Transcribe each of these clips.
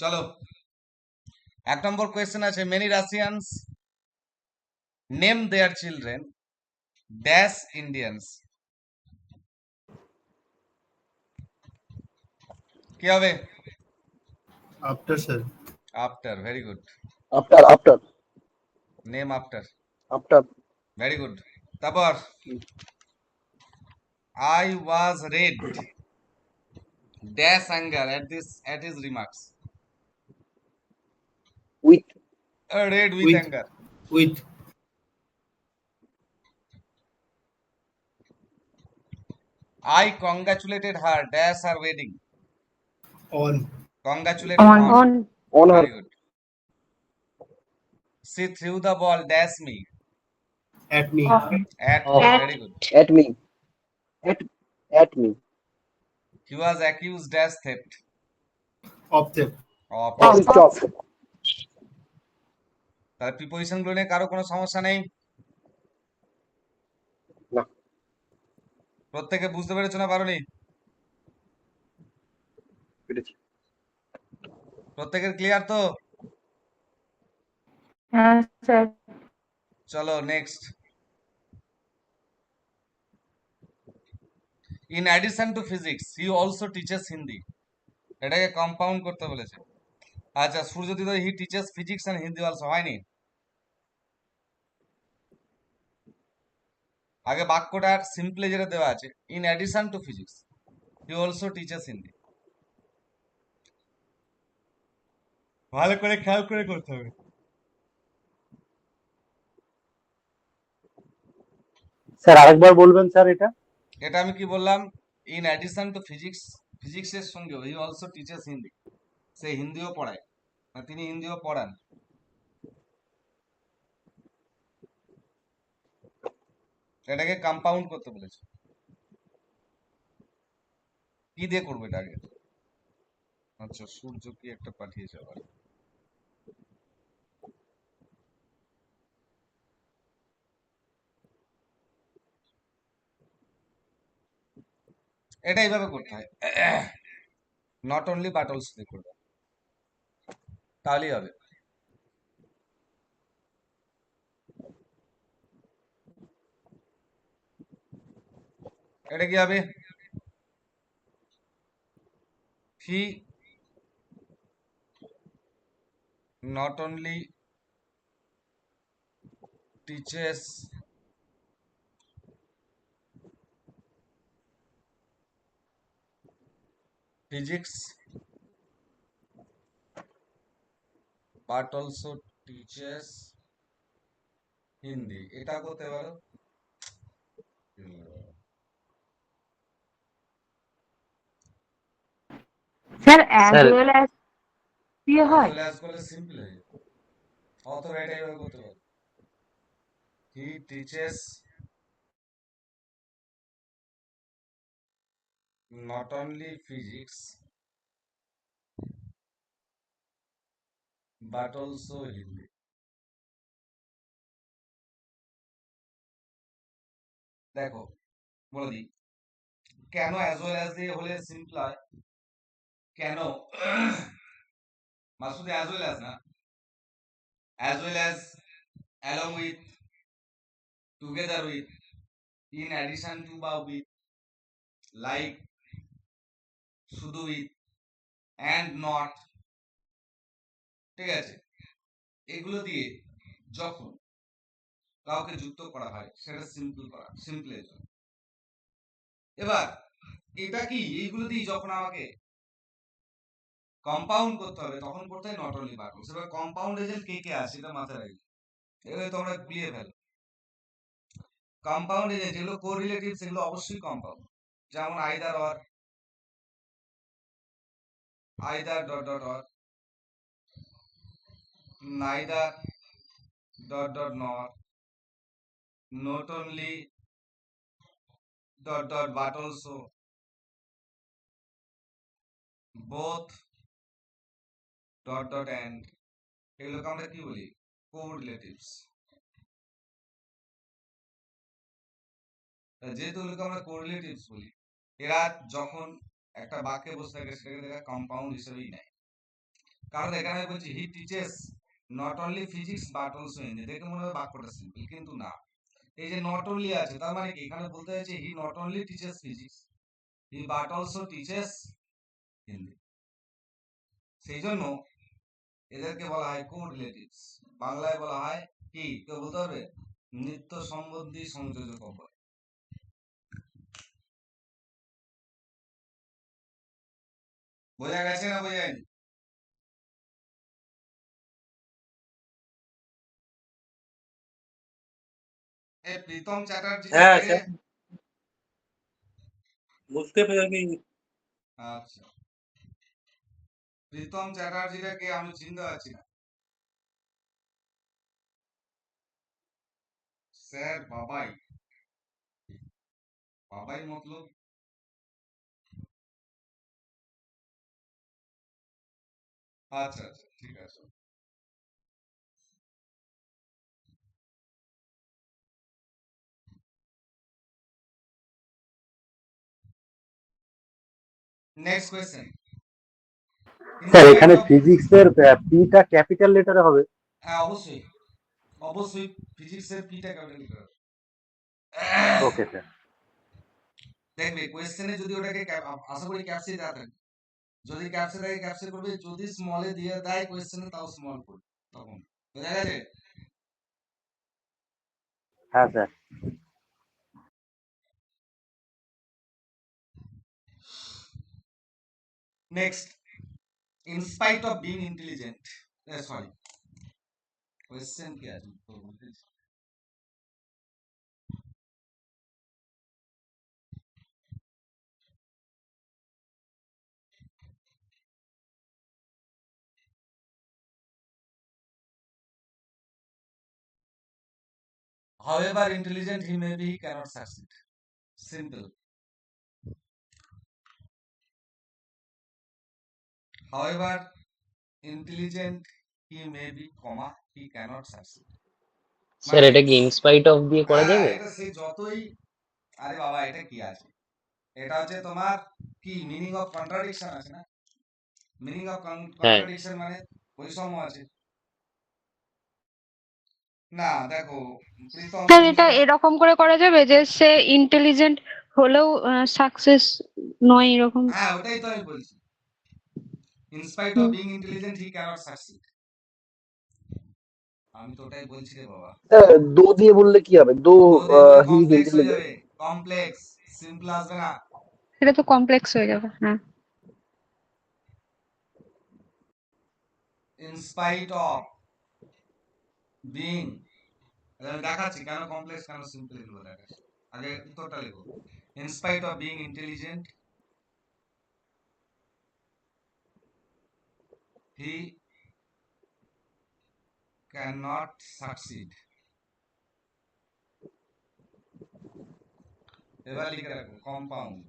চলো 1 নম্বর কোয়েশ্চেন আছে, many Russians name their children dash Indians. কি হবে? After, sir. After, very good. After. Name after, After. Very good. তারপর I was red dash anger at his remarks. With. Red with With. Anger. With. I congratulated her dash her wedding. On. Congratulate On. on. On her. Very good. She threw the ball dash me. At me. At Oh. me. At. Very good. At me. At me. He was accused dash theft. Of them. Of. Accused of. তাহলে preposition গুলো নিয়ে কারো কোনো সমস্যা নেই? না। প্রত্যেকে বুঝতে পেরেছো না পারোনি? পেরেছি। প্রত্যেকের ক্লিয়ার তো? হ্যাঁ স্যার। চলো next. In addition to physics he also teaches Hindi. এটাকে কম্পাউন্ড করতে বলেছে। আচ্ছা, Suryadit he teaches physics and Hindi also, হয়নি? আগে বাক্যটার সিম্পলি যেটা দেওয়া আছে, in addition to physics he also teaches Hindi. ভালো করে খেয়াল করে করতে হবে। স্যার আরেকবার বলবেন স্যার এটা? এটা আমি কি বললাম? ইন অ্যাডিশন টু ফিজিক্স, ফিজিক্সের সঙ্গেও হি অলসো টিচেস হিন্দি, সে হিন্দিও পড়ায়, তিনি হিন্দিও পড়ান। এটাকে কম্পাউন্ড করতে বলেছে। কি দিয়ে করবে এটা আগে? আচ্ছা, সূর্য কি একটা পাঠিয়েছে আবার। এটা এইভাবে করতে হয়, নট অনলি বাট অলসো দিয়ে করবে, তাহলেই হবে। এটা কি হবে? হি not only teaches physics but also teaches Hindi. এটা করতে পারো। Sir as sir well as দিয়ে হয়। as করলে সিম্পল হয়ে যাবে, অথবা এটা এইভাবে করতে পারো, he teaches not only physics but also Hindi. দেখো বলে দিই কেন অ্যাজ ওয়েল অ্যাজ দিয়ে হলে সিম্পল হয়, কেন মাসুদ অ্যাজ ওয়েল অ্যাজ না, as well as, along with, together with, in addition two বা উইথ, লাইক, শুধু উইথ, অ্যান্ড নট, ঠিক আছে? এগুলো দিয়ে যখন কাউকে যুক্ত করা হয় সেটা সিম্পল করা, সিম্পলের জন্য। এবার এটা কি, এইগুলো দিয়ে যখন আমাকে কম্পাউন্ড করতে হবে তখন করতে হয় নট অনলি বাট। এবার কম্পাউন্ড এজেন্ট কে কে আছে এটা মাথায় রাখবে, এগুলো তোমরা গুলিয়ে ফেলো। কম্পাউন্ড এজেন্ট যেগুলো কোরিলেটিভ সেগুলো অবশ্যই কম্পাউন্ড, যেমন either or, either dot dot or, neither dot dot not, not only dot dot but also, both dot dot and, এগুলোকে আমরা কি বলি? কোরিলেটিভস। যেহেতু এগুলোকে আমরা কোরিলেটিভস বলি, এরা যখন একটা বাক্যে বসে থাকে সেটাকে দেখা কম্পাউন্ড হিসেবেই নেয়। কারণ এখানে আমি বলছি he teaches not only physics but also Hindi, দেখে মনে হয় বাক্যটা সিম্পল, কিন্তু না। এই যে নট অনলি আছে তার মানে কি এখানে বলতে হয়েছে he not only teaches physics, he but also teaches Hindi. সেই জন্য এদেরকে বলা হয় কো রিলেটিভস, বাংলায় বলা হয় কি, কেউ বলতে পারবে? নিত্য সম্বন্ধী সংযোজক অপর। বোঝা গেছে না বোঝা যায়নি? এই প্রীতম চ্যাটার্জিটা হ্যাঁ কে? স্যার, বুঝতে পেরেছি। আচ্ছা, প্রীতম চ্যাটার্জিটা কে আমি চিনতে পারছি না। স্যার বাবাই, বাবাই মতলব আচ্ছা আচ্ছা ঠিক আছে। Next question. স্যার এখানে ফিজিক্সের পিটা ক্যাপিটাল লেটারে হবে? হ্যাঁ অবশ্যই, অবশ্যই ফিজিক্সের পিটা ক্যাপিটাল লিটার। Okay sir. দেখবে কোয়েশ্চেনে যদি ওটাকে আশা করি ক্যাপসে দেওয়া থাকে, যদি ক্যাপসে থাকে ক্যাপসে করবে, যদি স্মলে দিয়ে দেয় কোয়েশ্চেনে তাও স্মল করবে, তখন বোঝা গেছে? হ্যাঁ sir. Next, in spite of being intelligent, sorry, question কি আছে উত্তর বলতে চাই। however intelligent he may be, he cannot succeed, simple. however intelligent he may be, comma, he cannot succeed। Sir এটা কি ইনস্পাইট অফ দিয়ে করা যাবে? এটা সেই যতই, আরে বাবা এটা কি আছে, এটা হচ্ছে তোমার কি মিনিং অফ কন্ট্রাডিকশন আছে না, মিনিং অফ হ্যাঁ। কন্ট্রাডিকশন মানে বৈষম্য আছে না। দেখো প্রীতম, স্যার এটা এরকম করে করা যাবে যে সে ইন্টেলিজেন্ট হলেও সাকসেস নয় এরকম। হ্যাঁ ওটাই তো আমি বলছি, in spite of being intelligent he cannot succeed, আমি তো ওটাই বলছি রে বাবা। দো দিয়ে বললে কি হবে? দো হি ইজ কমপ্লেক্স হয়ে ইন্টেলিজেন্ট। যাবে, কমপ্লেক্স, সিম্পল আসবে না। এটা তো কমপ্লেক্স হয়ে যাবে। হ্যাঁ, in spite of being, আমি দেখাচ্ছি কেন কমপ্লেক্স কেন সিম্পল এগুলো দেখাচ্ছি, আগে উত্তরটা লিখো। in spite of being intelligent he cannot succeed। এবার লিখে রাখো কম্পাউন্ড,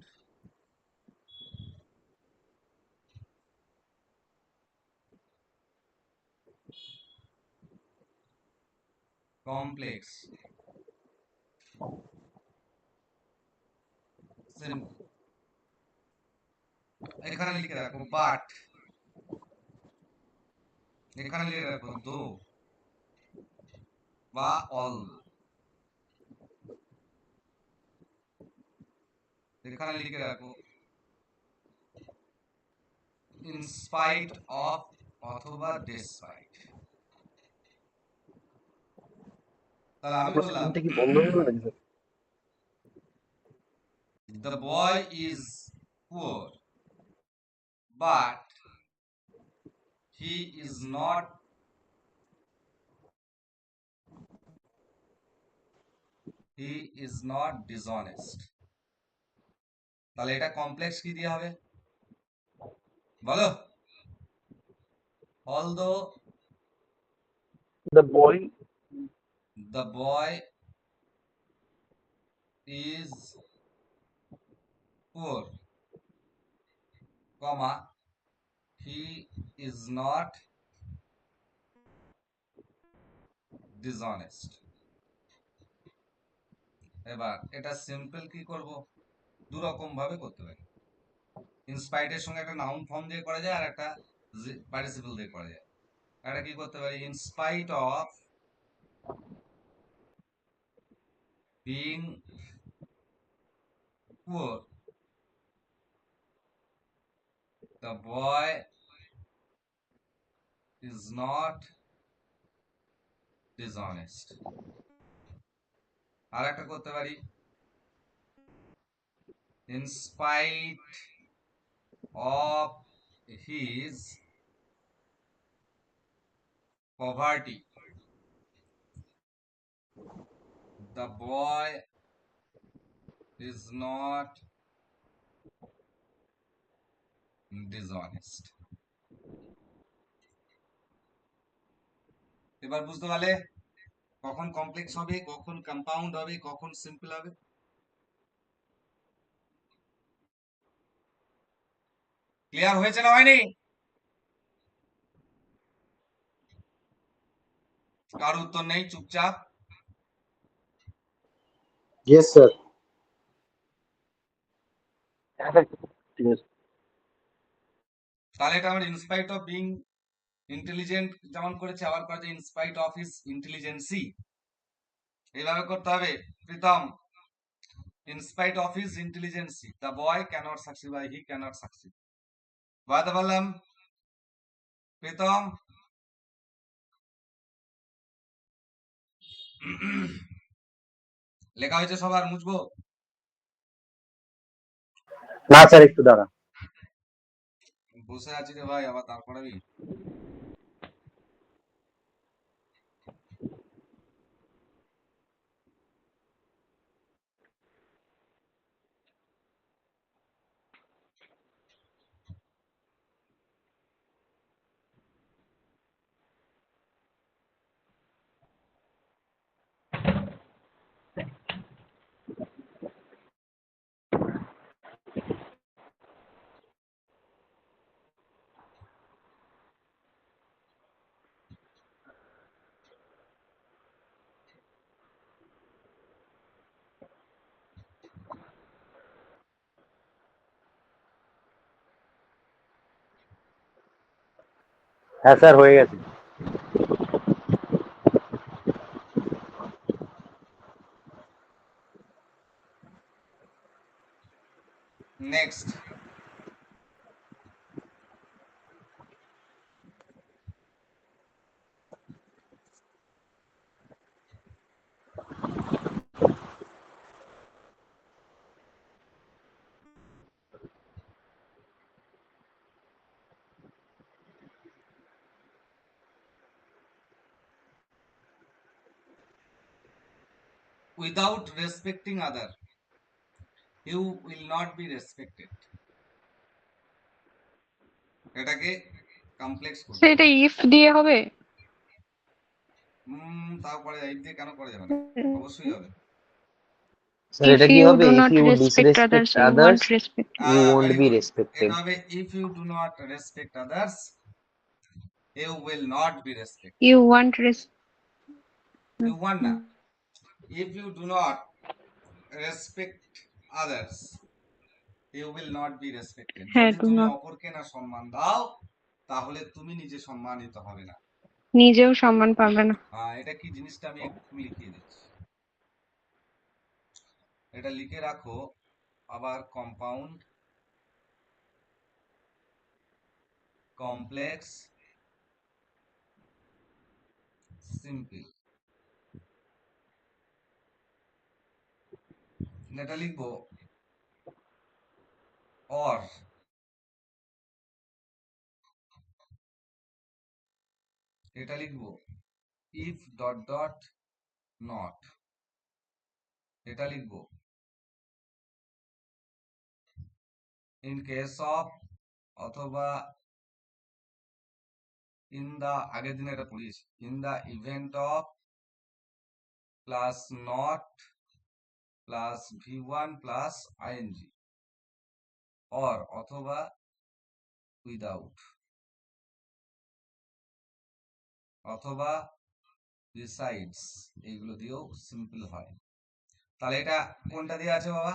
কমপ্লেক্স, সিম্পল। এখানে লিখে রাখো বাট, এখানে লিখে রাখো দো বা অল, এখানে লিখে রাখো in spite of অথবা despite। তাহলে আমি বললাম স্ক্রিনটা কি বন্ধ হয়ে গেল নাকি? the boy is poor but he is not dishonest। তাহলে এটা কমপ্লেক্স কি দিয়ে হবে বলো? although the boy the boy is poor, comma, he is not dishonest। এবার এটা সিম্পল কি করব, দু রকম ভাবে করতে পারি। ইনস্পাইটের সঙ্গে একটা নাউন ফর্ম দিয়ে করা যায় আর একটা পার্টিসিপল দিয়ে করা যায়। এটা কি করতে পারি, in spite of being poor the boy is not dishonest. আর একটা করতে পারি, in spite of his poverty the boy is not dishonest. এবার বুঝতে পারলে কখন কমপ্লেক্স হবে, কখন কম্পাউন্ড হবে, কখন সিম্পল হবে। ক্লিয়ার হয়েছে না হয়নি? কার উত্তর নেই, চুপচাপ। Yes sir. তাহলে এটা আমার ইনস্পাইট অফ বিং ইন্টেলিজেন্ট যেমন করেছে, আবার করেছে ইনস্পাইট অফ হিজ ইন্টেলিজেন্সি। এইভাবে করতে হবে। Pritam, in spite of his intelligence the boy cannot succeed বা হি ক্যানট সাকসিড। বুঝতে পারলাম প্রীতম? লেখা হয়েছে সবার, মুছবো? না স্যার, একটু দাঁড়া। বসে আছি রে ভাই, আবার তারপরে হ্যাঁ স্যার, হয়ে গেছে। Next. Without respecting other, you will not be respected. এটাকে কমপ্লেক্স করতে হবে। সেটা ইফ দিয়ে হবে? তারপরে ইফ দিয়ে কেন করা যাবে না? অবশ্যই হবে। স্যার If এটা কি you হবে, do ইফ not you respect others, disrespect you others won't respect. You won't very be good. Respected. এটা হবে if you do not respect others you will not be respected. You want you want না, if you do not respect others you will not be respected. হ্যাঁ, যদি do তুমি not. অপরকে না সম্মান দাও তাহলে তুমি নিজে সম্মানিত হবে না। নিজেও সম্মান পাবে না। এটা কি জিনিসটা আমি একটু লিখিয়ে দিচ্ছি, এটা লিখে রাখো। আবার কম্পাউন্ড, কমপ্লেক্স, সিম্পল, এটা লিখবো। অর এটা লিখবো ইফ ডট ডট নট, এটা লিখবো ইন কেস অফ, অথবা ইন দা, আগের দিনে এটা পড়িয়েছি, in the event of plus not plus v1 plus ING, or অথবা উইদাউট, অথবা বিসাইডস, এইগুলো দিয়েও সিম্পল হয়। তাহলে এটা কোনটা দিয়ে আছে বাবা?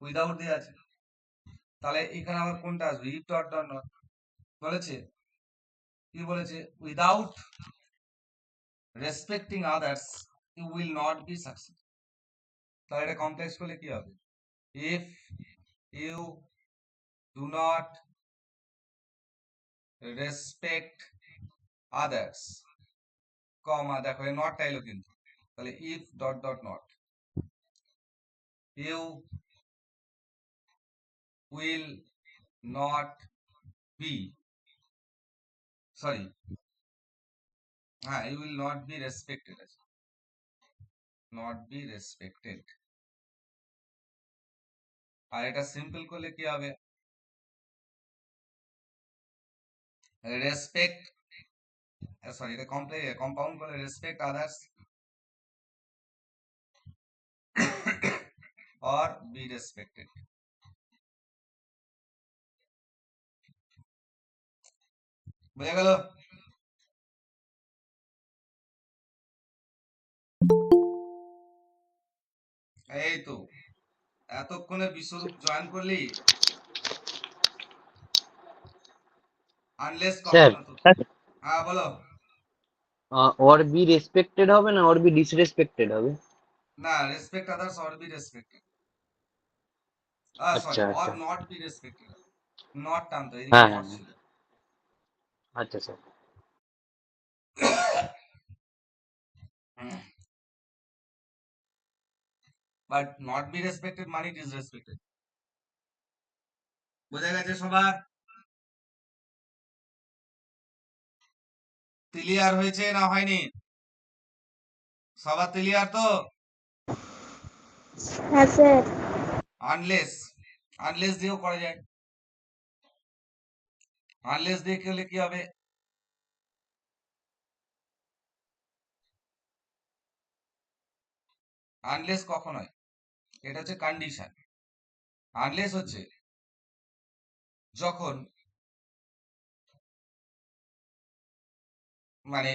উইদাউট দিয়ে আছে। তাহলে এখানে আবার কোনটা আসবে? If dot dot not. বলেছে কি বলেছে, without respecting others you will not be success. তাহলে এটা কমপ্লেক্স করলে কি হবে, if you do not respect others, comma দেখো এই নট টাইলো কিন্তু, তাহলে if dot dot not you will not be, sorry হ্যাঁ, you will not be respected, not be respected. আর এটা সিম্পল করলে কি হবে, রেসপেক্ট, সরি এটা কম্পাউন্ড করলে respect others or be respected। বুঝে গেল? এই তো এতক্ষণে বিশ্বরূপ জয়েন করলি, আনলেস স্যার কখনো তো, হ্যাঁ বলো। or be respected হবে না or be disrespected হবে? না, respect others or B respected, sorry আচ্ছা অর আচ্ছা, নট বি রেসপেক্টেড, নট টানতো এদিকে হ্যাঁ নট হ্যাঁ, ছিল। আচ্ছা sir. But not be respected মানে ডিসরেসপেক্টেড। বোঝা গেছে সবার? ক্লিয়ার হয়েছে না হয়নি? সবার ক্লিয়ার তো? হ্যাঁ স্যার। আনলেস, আনলেস দিয়েও করা যায়। আনলেস দিয়ে করলে কি হবে, আনলেস কখন হয়, এটা হচ্ছে কন্ডিশন। আনলেস হচ্ছে যখন মানে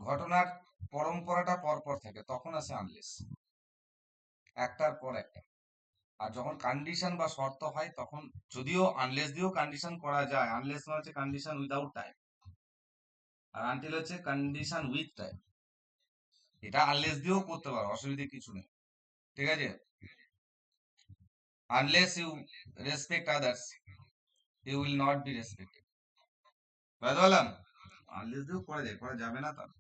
ঘটনার পরম্পরাটা পরপর থাকে তখন আসে আনলেস, একটার পর একটা। আর যখন কন্ডিশন বা শর্ত হয় তখন, যদিও আনলেস দিয়েও কন্ডিশন করা যায়, আনলেস মানে হচ্ছে কন্ডিশন উইদাউট টাইম, আর আনটিল হচ্ছে কন্ডিশন উইথ টাইম। এটা আনলেস দিয়েও করতে পারো, অসুবিধা কিছু নেই, ঠিক আছে? Unless you respect others you will not be respected. বুঝতে পারলাম? আনলেস দিয়েও করা যায়, করা যাবে না তা না।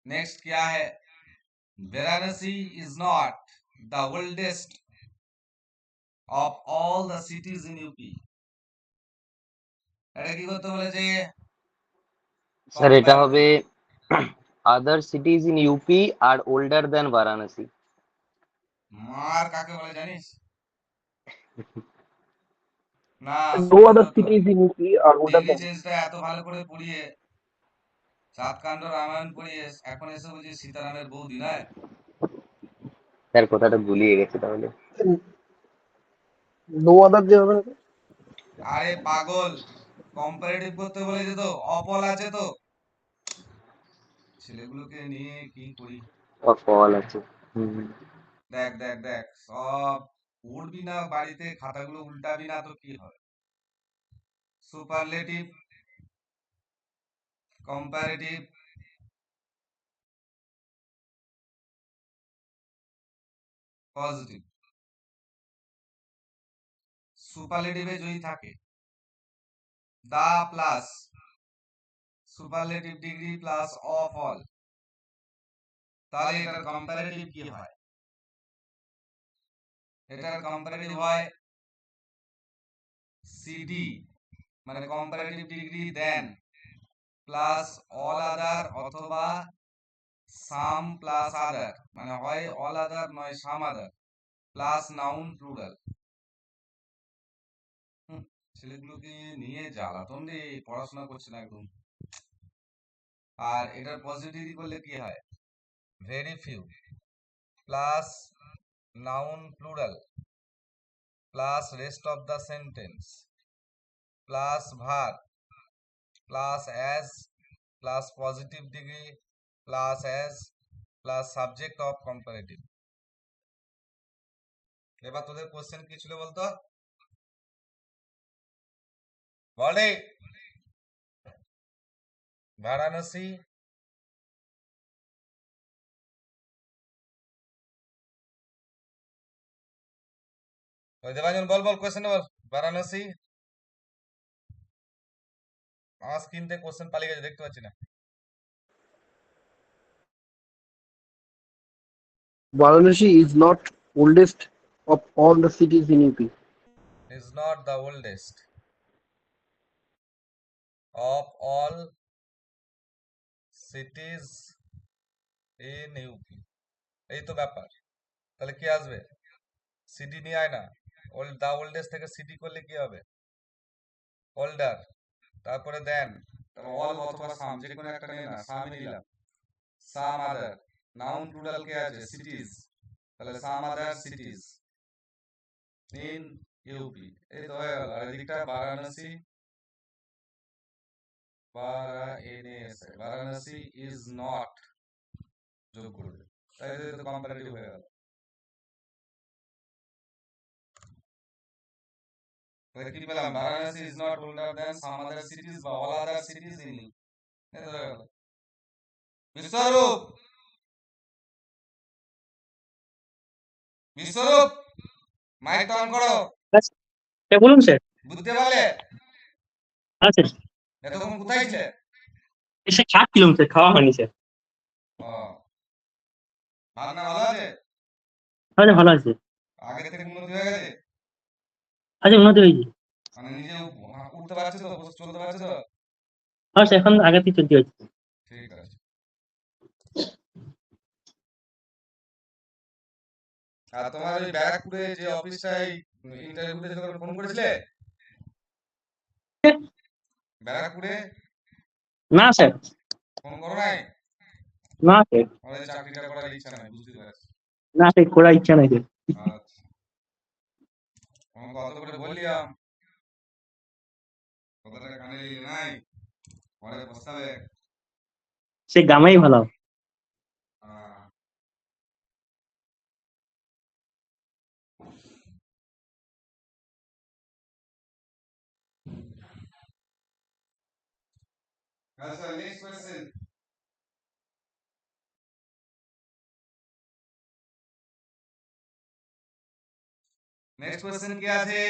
नेक्स्ट क्या है, Varanasi is not the oldest of all the cities in UP। এটা কি করতে বলেছে, স্যার এটা কম্পারেটিভ। হবে other cities in UP are older than Varanasi। মার কাকে বলে জানিস? না No শুনলে other তো তো cities in UP are older degree than. চেঞ্জটা এত ভালো করে পড়িয়ে, সাতকাণ্ড রামায়ণ পড়িয়ে এখন এসে বলছি সীতারামের বৌদি নয়। স্যার কথাটা গুলিয়ে গেছে তাহলে। No other যে হবে না? আরে পাগল, কম্পারেটিভ করতে বলেছে তো, অপল আছে তো, ছেলেগুলোকে নিয়ে কি করি। ফল আছে। হুম। দেখ দেখ দেখ, সব পড়বি না বাড়িতে, খাতাগুলো উল্টাবি না তো কি হবে। Superlative, comparative, positive. সুপারলেটিভে যদি থাকে the plus superlative degree plus of all, তাহলে এটার কম্পারেটিভ কি হয়, এটার কম্পারেটিভ হয় সিডি, মানে কম্পারেটিভ ডিগ্রি দেন প্লাস অল আদার, অথবা সাম প্লাস আদার, মানে হয় অল আদার নয় সাম আদার, প্লাস নাউন প্লুরাল। ছেলেগুলোকে নিয়ে জ্বালাতন রে, পড়াশোনা করছে না একদম। আর এটার পজিটিভ করলে কি হয়, very few plus noun plural plus rest of the sentence plus verb plus as plus positive degree plus as plus subject of comparative. এবার তোদের কোশ্চেন কি ছিল বলতো? বলে বারাণসী ওই দেবাঞ্জন বল বল কোশ্চেন বল। বারাণসী আমার স্ক্রিন থেকে কোশ্চেন পালিয়ে গেছে, দেখতে পাচ্ছি না। Varanasi is not oldest of all the cities in UP. Is not the oldest of all cities in UP। এই তো ব্যাপার। তাহলে কি আসবে? সিটি নিয়ে আয় না, দা ওল্ডেস্ট থেকে সিটি করলে কি হবে? ওল্ডার, তারপরে দেন, তারপর অল অথবা সাম, যে কোনো একটা নিয়ে না, সামই নিলাম। সাম আদার, নাউন প্লুরাল কে আছে? সিটিজ, তাহলে সাম আদার সিটিজ ইন ইউপি। এই তো হয়ে গেল। আর এদিকটা বারাণসী, বারাণসী ইজ নট যোগ করবে, তাই তো কম্পারেটিভ হয়ে গেল। তাহলে কি পেলাম? Varanasi is not older than some other cities বা all other cities in EU। এই তো হয়ে গেল। বিশ্বরূপ, বিশ্বরূপ মাইক অন করো। বলুন স্যার। বুঝতে পারলে? হ্যাঁ স্যার, এতক্ষণ কোথায় ছিলে? এসে 7 কিলোমিটার খাওয়া হয়নি স্যার। ও, ভাবনা ভালো আছে? তাহলে ভালো আছে। আগে থেকে উন্নতি হয়ে গেছে? আচ্ছা, উন্নতি হয়েছে। মানে নিজে উঠতে পারছে তো, চলতে পারছে তো? হ্যাঁ স্যার, এখন আগে থেকে চলতে হচ্ছে। ঠিক আছে। আর তোমার ওই ব্যারাকপুরে যে অফিসটাই ইন্টারভিউতে যখন ফোন করেছিলে, ব্যারাকপুরে না স্যার, ফোন করো নাই? না স্যার, আমাদের চাকরিটা করার ইচ্ছা নাই, বুঝতে পারছি। না স্যার, করার ইচ্ছা নাই স্যার। আচ্ছা, কত করে বললাম, কথাটা কানে নিলি নাই, পরে পস্তাবে। সে গামাই ভালো। হ্যাঁ। আচ্ছা, নেক্সট কোয়েশ্চেন। নেক্সট কোয়েশ্চেন কি আছে?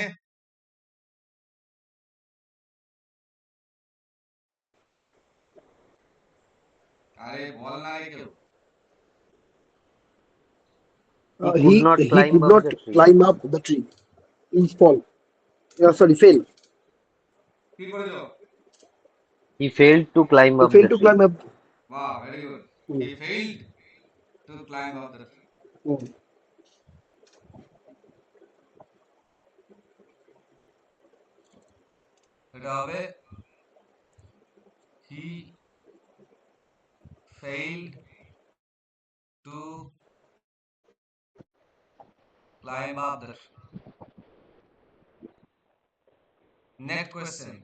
আরে বল না রে কেউ। He could not He climb could up not the tree. climb up the tree. He fall. Sorry, fail. কি করেছো? He failed to climb He up failed the to tree. climb up. Wow, very good. He failed to climb up the tree. Hmm. এটা হবে he failed to climb up the tree. Next question.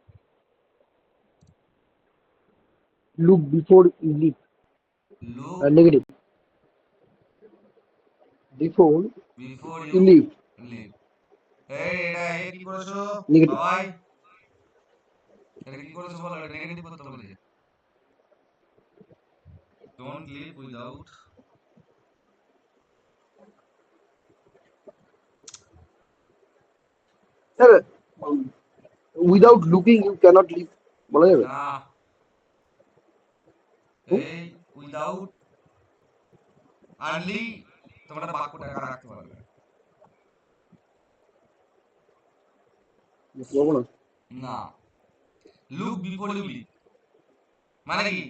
Look before you leap. Look Negative. Before before you you leap. leave. এই এটা এ কি করেছো Negative. বাবাই? এটা কি করেছো বলো, এটা নেগেটিভ করতে বলেছে। Don't leave without Sir, without looking you cannot leap. বলা যাবে? না, এই উইদাউট আনলি তোমরা বাক্যটা রাখতে পারবে বুঝতে পারবো না। না। লুক বিফোর ইউ লিভ মানে কি?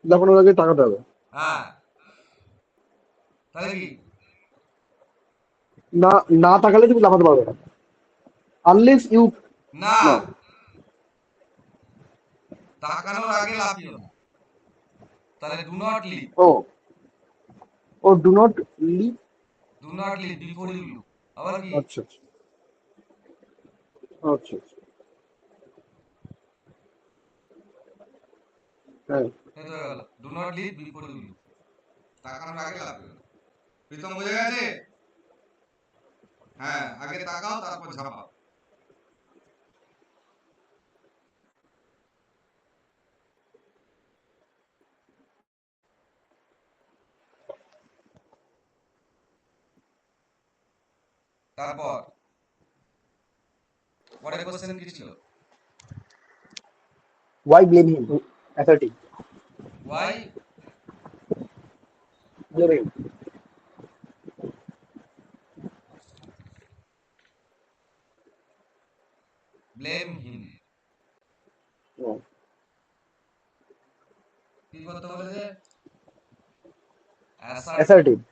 লাফানোর আগে তাকাতে হবে। হ্যাঁ, তাহলে কি? না, না তাকালে তুমি লাফাতে পারবে না। Unless you না, না। তাকানোর আগে লাফিও না, তাহলে ডু নট লিভ। ও, ও do not leap. Do do not leap before you look, আবার কি আচ্ছা আচ্ছা আচ্ছা আচ্ছা। হ্যাঁ এই তো হয়ে গেল, do not leap before you look, তাকানোর আগে লাভ করো। প্রীতম বোঝা গেছে? হ্যাঁ, আগে তাকাও তারপর ঝাঁপাও। তারপর পরের কোশ্চেন কি ছিল? why blame him asserting why blame him blame him, oh, কি করতে বলেছে? অ্যাসার্ট, assertive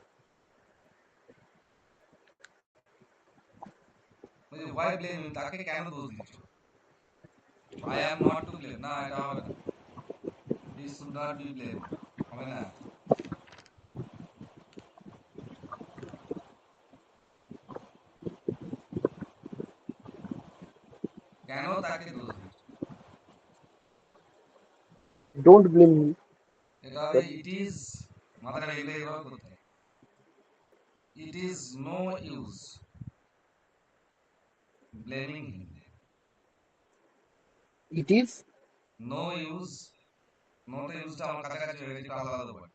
বলছে হোয়াই ব্লেম হিম, তাকে কেন দোষ দিচ্ছ? I am not to blame, না এটা হবে না, he should not be blame, হবে না। কেন তাকে দোষ দিচ্ছ? don't blame him এটা হবে ইট ইজ, মাথাটা এগুলো এভাবে করতে হয়, it is no use blaming him, it is no use, নোটা ইউজটা আমার কাছাকাছি হয়ে গেছে, একটু আলাদা আলাদা পড়ে,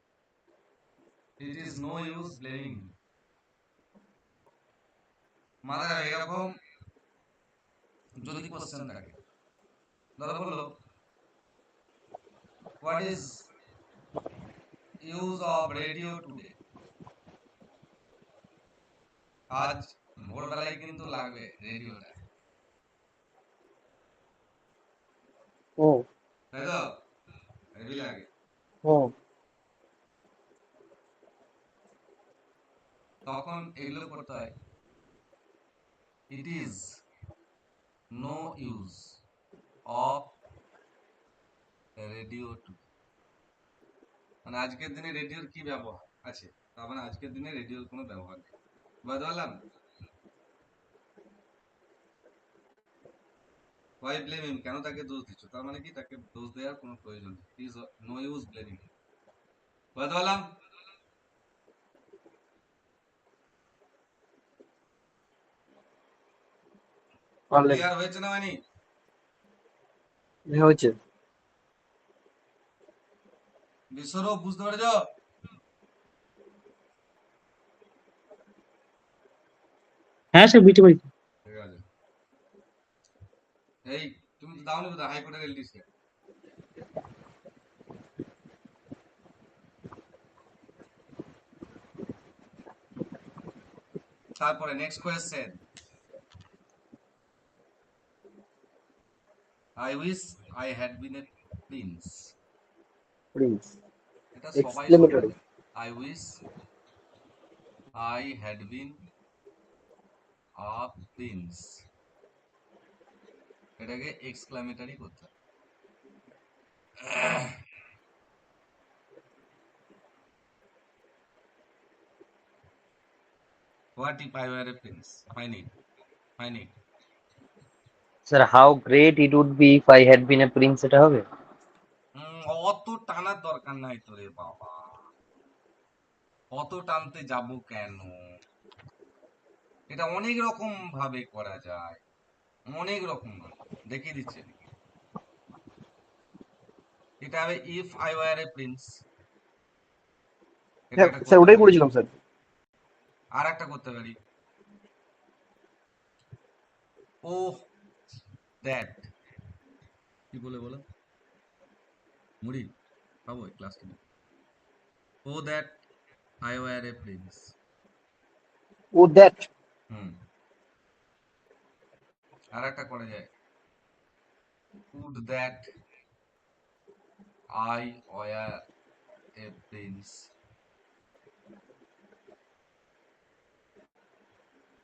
it is no use blaming him. মাথাটা এরকম যদি কোশ্চেন থাকে, ধরো বললো what is use of radio today, আজ ভোরবেলায় কিন্তু লাগবে রেডিওটা, oh তাই তো, হেভি লাগে। oh তখন এগুলো করতে হয়, it is no use of radio today, মানে আজকের দিনে রেডিওর কি ব্যবহার আছে, তার মানে আজকের দিনে রেডিওর কোনো ব্যবহার নেই, বুঝতে পারলাম? হোয়াই ব্লেম হিম, কেন তাকে দোষ দিচ্ছ, তার মানে কি তাকে দোষ দেওয়ার কোনো প্রয়োজন নেই, ইজ নো ইউজ ব্লেমিং, বুঝতে পারলাম? পারলেন ক্লিয়ার হয়েছে না মানে? হয়েছে বিশ্বরূপ বুঝতে পেরেছ? হ্যাঁ স্যার বুঝতে পারছি। ঠিক আছে, এই তুমি তো দাওনি কোথায় হাইকোর্টের এলডিস কে? তারপরে next question, I wish I had been A Prince, prince এটা সবাই exclamatory জানে, I wish I had been a Prince, এটাকে এক্সক্লামেটরি করতে হবে। What if I were a Prince, fine it, fine it. Sir, how great it would be if I had been a prince, এটা হবে? অত টানার দরকার নাই তো রে বাবা, অত টানতে যাব কেন? এটা অনেক রকম ভাবে করা যায়, অনেক রকম ভাবে দেখিয়ে দিচ্ছে। এটা হবে if I were a Prince, এটা হ্যাঁ একটা স্যার করতে ওটাই পারি, বলেছিলাম স্যার আর একটা করতে পারি, ও দ্যাট, কি বলে বলো, মুড়ি খাবো ক্লাস টেনে, O that I were a prince, O that hmm, আর একটা করা যায়, would that I were a prince,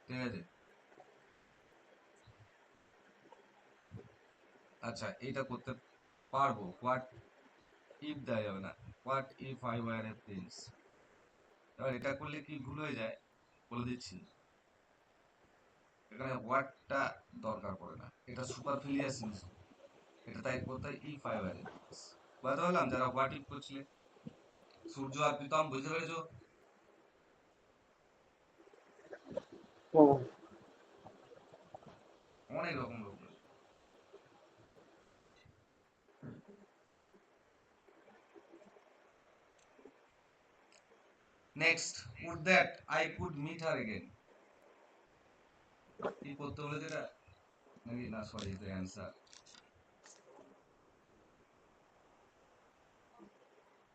ঠিক আছে? আচ্ছা এটা করতে পারবো, হোয়াট ইফ দেওয়া যাবে না, what if I were a Prince, এবার এটা করলে কি ভুল হয়ে যায়, বলে দিচ্ছি, এখানে হোয়াটটা দরকার পড়ে না, এটা সুপারফিলিয়াস ইউজ, এটা তাই করতে হয় ই ফাইভ অ্যাডজেক্টিভস। বুঝতে পারলাম যারা হোয়াট ইফ করছিলে? সূর্য আর প্রীতম বুঝতে পেরেছো? Oh, অনেক রকম লোক রয়েছে। Next, would that I could meet her again, কি করতে বলেছে এটা? নাকি না, sorry, the answer.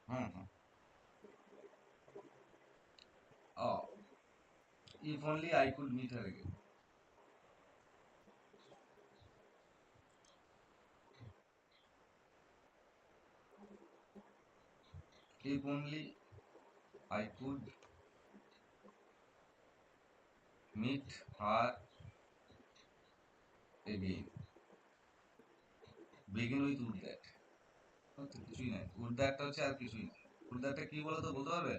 Hmm hmm. Oh, if only I could meet her again. If only I could meet her again. Begin with would that. তো কিছুই নাই, would that হচ্ছে আর কিছুই না। would that কি বলো তো, বলতে পারবে?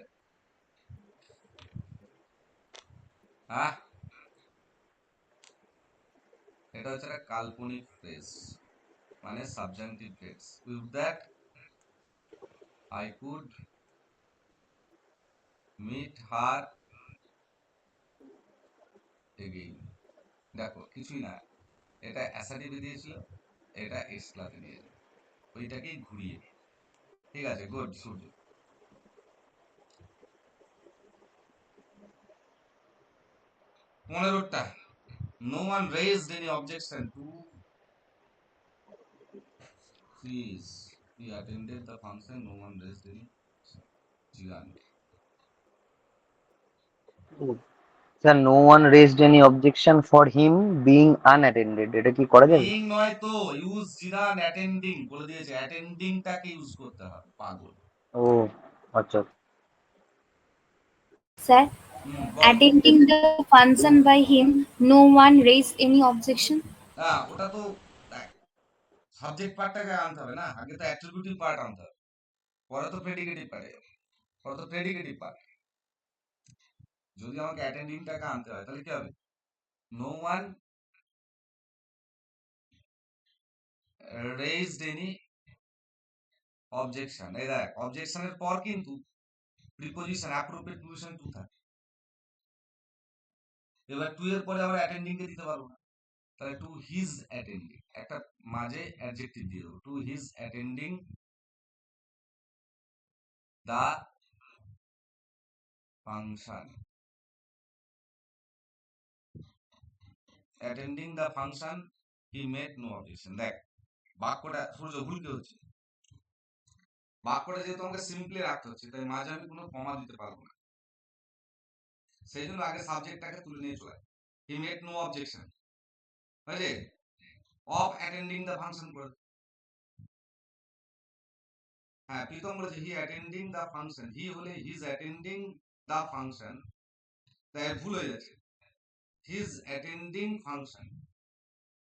হ্যাঁ, এটা হচ্ছে একটা কাল্পনিক ফ্রেজ, মানে subjective phrase. With that I could meet her again. দেখো কিছুই না, এটা অ্যাসাটিভে দিয়েছিল, এটা এক্সক্লাতে দিয়েছিল, ওইটাকেই ঘুরিয়ে। ঠিক আছে, গুড সূর্য। পনেরোটা, no one raised any objection to his he attended the function, no one raised any জিরান। Sir no one raised any objection for him being unattended, এটা কি করা যাবে? বিইং নয় তো, ইউজ জিরান, অ্যাটেন্ডিং বলে দিয়েছে, অ্যাটেন্ডিংটাকে ইউজ করতে হবে, পাগল। ও আচ্ছা। Sir, ball. attending the function by him, no one raised any objection. হ্যাঁ, ওটা তো সাবজেক্ট পার্টটাকে আনতে হবে না, আগে তো অ্যাট্রিবিউটিভ পার্ট আনতে হবে, পরে তো প্রেডিকেটিভ পার্টে, পরে তো প্রেডিকেটিভ পার্ট। যদি আমাকে অ্যাটেন্ডিংটাকে আনতে হয় তাহলে কি হবে? No one raised any objection. এই দেখ, অবজেকশনের পর কিন্তু প্রিপোজিশন, অ্যাপ্রোপ্রিয়েট প্রিপোজিশন টু থাকে। এবার টু এর পরে আবার অ্যাটেন্ডিং কে দিতে পারবো না, তাহলে টু হিজ অ্যাটেন্ডিং, একটা মাঝে অ্যাডজেক্টিভ দিয়ে দেবো, to his attending the function. Attending the function he made no objection. দেখ বাক্যটা সূর্য ভুল কি হচ্ছে, বাক্যটা যেহেতু আমাকে সিম্পলি রাখতে হচ্ছে, তাই মাঝে আমি কোনো কমা দিতে পারবো না, সেই জন্য আগে সাবজেক্টটাকে তুলে নিয়ে চলে। হি মেড নো অবজেকশন, বুঝলে, অফ অ্যাটেন্ডিং দ্য ফাংশন করে। হ্যাঁ, প্রীতম বলেছে he attending the function, he হলে হিজ অ্যাটেন্ডিং দ্য ফাংশন, তাই ভুল হয়ে যাচ্ছে। His attending function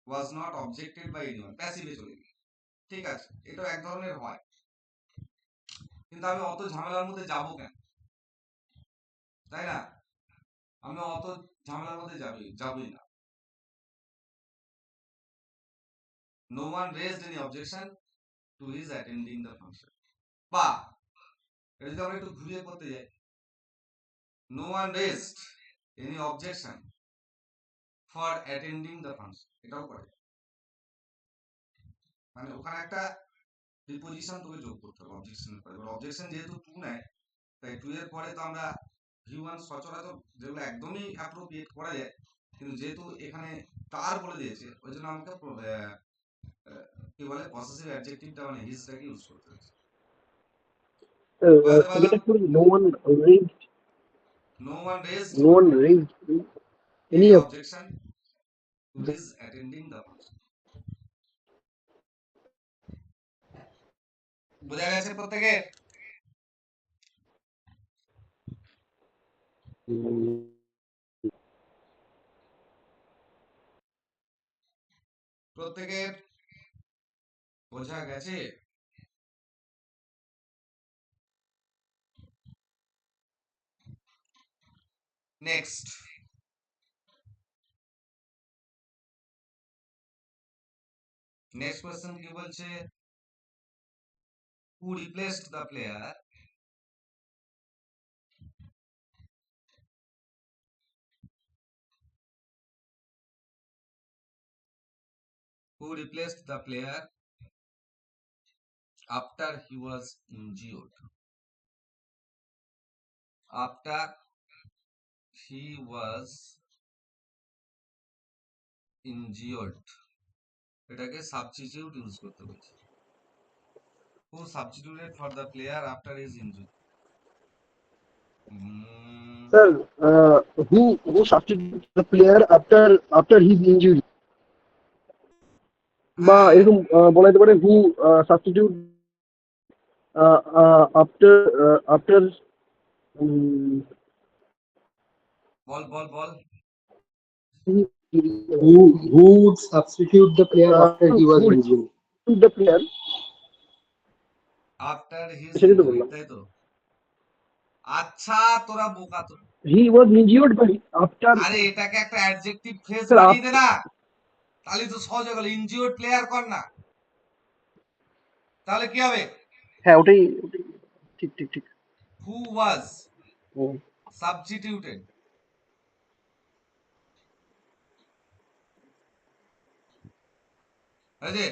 was not objected by anyone, প্যাসিভে চলে গেছে। ঠিক আছে, এটা এক ধরনের হয়, কিন্তু আমি অত ঝামেলার মধ্যে যাবো কেন, তাই না? আমি অত ঝামেলার মধ্যে যাবই না। No one raised any objection to his attending the function, বা এটা যদি আমরা একটু ঘুরিয়ে করতে যাই, no one raised any objection for attending the function, এটাও করে। মানে ওখানে একটা প্রিপোজিশন তোকে যোগ করতে হবে অবজেকশনের পরে। অবজেকশন যেহেতু টু নেয়, তাই টু এর পরে তো আমরা ভি ওয়ান সচরাচর যেগুলো একদমই অ্যাপ্রোপ্রিয়েট করা যায়, কিন্তু যেহেতু এখানে তার বলে দিয়েছে, ওই জন্য আমাকে কি বলে পসেসিভ অ্যাডজেক্টিভটা, মানে হিজটাকে ইউজ করতে হয়েছে। বুঝতে পারলাম? second actually, raised, no one raised no one raised any any of. Objection to his attending the function. বোঝা গেছে প্রত্যেকে? প্রত্যেকের বোঝা গেছে? নেক্সট কোয়েশ্চেন কি বলছে, who replaced the player after he was injured. After he was injured, এটাকে substitute use করতে বলছে। Who substituted for the player after his injury? Sir, who substituted the player after his injury? বা হ্যাঁ, এরকম বলা যেতে পারে who substitute after ball ball ball. who would substitute the player after he was who injured? the player After his সেটাই তো injury, বললাম। তাই তো? আচ্ছা, তোরা বোকা তো। He was injured by after আরে এটাকে একটা অ্যাডজেক্টিভ ফ্রেজ Sir, বানিয়ে দে না, তাহলে তো সহজ হয়ে গেল। ইনজিওর্ড প্লেয়ার কর না, তাহলে কি হবে? হ্যাঁ ওটাই ঠিক ঠিক ঠিক। Who was hmm. সাবস্টিটিউটেড, আছে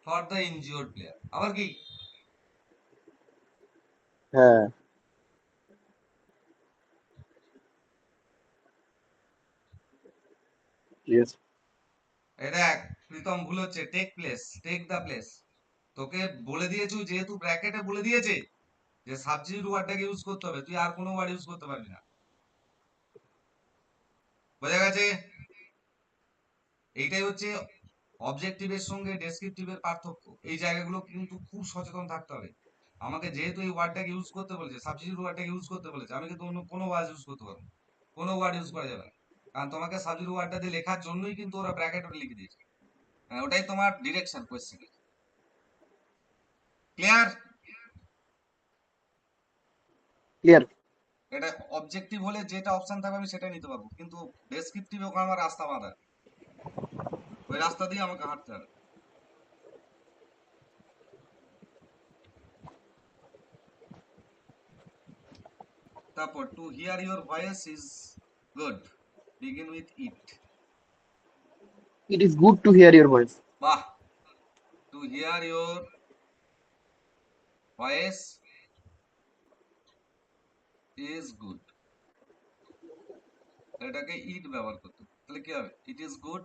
ফর দ্য ইনজিওর্ড প্লেয়ার। আবার কি? হ্যাঁ yes এই দেখ প্রীতম ভুল হচ্ছে, take place, take the place. তোকে বলে দিয়েছি, যেহেতু ব্র্যাকেটে বলে দিয়েছে যে সাবস্টিটিউট ওয়ার্ডটাকে ইউজ করতে হবে, তুই আর কোনো ওয়ার্ড ইউজ করতে পারবি না। বোঝা গেছে? এইটাই হচ্ছে অবজেক্টিভের সঙ্গে ডেসক্রিপটিভের পার্থক্য। এই জায়গাগুলো কিন্তু খুব সচেতন থাকতে হবে। আমাকে যেহেতু এই ওয়ার্ডটাকে ইউজ করতে বলেছে, সাবস্টিটিউট ওয়ার্ডটাকে ইউজ করতে বলেছে, আমি কিন্তু অন্য কোনো ওয়ার্ড ইউজ করতে পারবো না, কোনো ওয়ার্ড ইউজ করা যাবে না। কারণ তোমাকে সাবস্টিটিউট ওয়ার্ডটা দিয়ে লেখার জন্যই কিন্তু ওরা ব্র্যাকেটে লিখে দিয়েছে। ওটাই তোমার ডিরেকশন কোয়েশ্চেন। ক্লিয়ার? ক্লিয়ার। এটা অবজেক্টিভ হলে যেটা অপশন থাকবে আমি সেটাই নিতে পারবো, কিন্তু ডেসক্রিপটিভ ওখানে আমার রাস্তা বাঁধা, ওই রাস্তা দিয়ে আমাকে হাঁটতে হবে। তারপর to hear your voice is good, begin with it. It is good to hear your voice. বাহ, to hear your voice is good, এটাকে ইট ব্যবহার করতে হবে। তাহলে কি হবে? It is good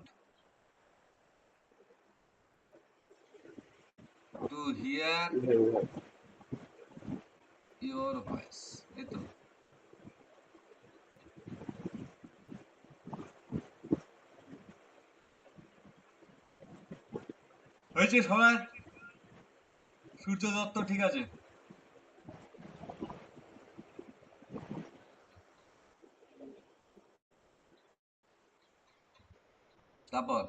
to hear your voice, এই তো। হয়েছে সবাই? সূর্য দত্ত ঠিক আছে। তারপর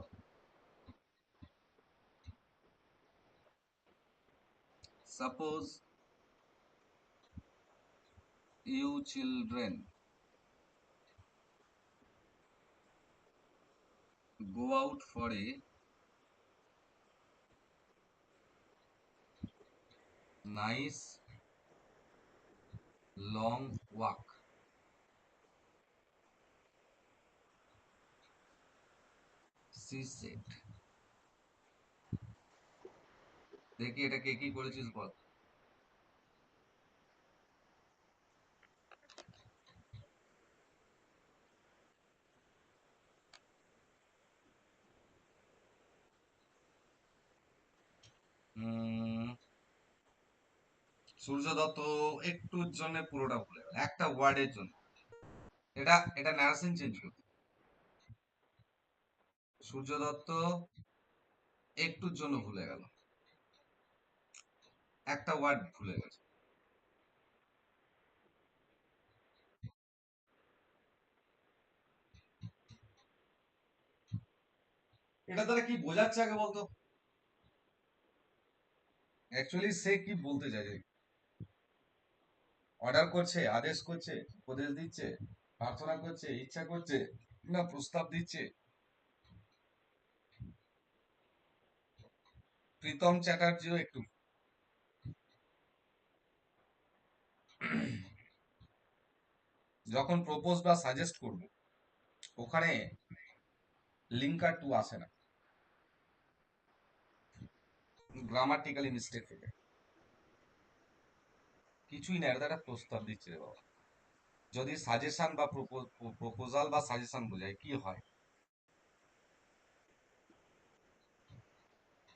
suppose you children go out for a nice long walk, she said. দেখি এটা কে কি করেছিস বল। সূর্য দত্ত একটুর জন্য পুরোটা ভুলে গেল, একটা ওয়ার্ডের জন্য। এটা নার্সিং চেঞ্জ করতে। সূর্য দত্ত একটুর জন্য ভুলে গেল, একটা ওয়ার্ড ভুলে গেছে। এটা তারা কি বোঝাচ্ছে আগে বলতো? অ্যাকচুয়ালি সে কি বলতে চাইছে? অর্ডার করছে, আদেশ করছে, উপদেশ দিচ্ছে, প্রার্থনা করছে, ইচ্ছা করছে, না প্রস্তাব দিচ্ছে? প্রীতম চ্যাটার্জিও একটু যখন প্রপোজ বা সাজেস্ট করব, ওখানে লিঙ্কার টু আসে না, গ্রামাটিক্যালি মিস্টেক হয়ে যায়। কিছুই না, এটা একটা প্রস্তাব দিচ্ছে রে বাবা। যদি সাজেশন বা প্রপোজাল বা সাজেশন বোঝায়, কি হয়?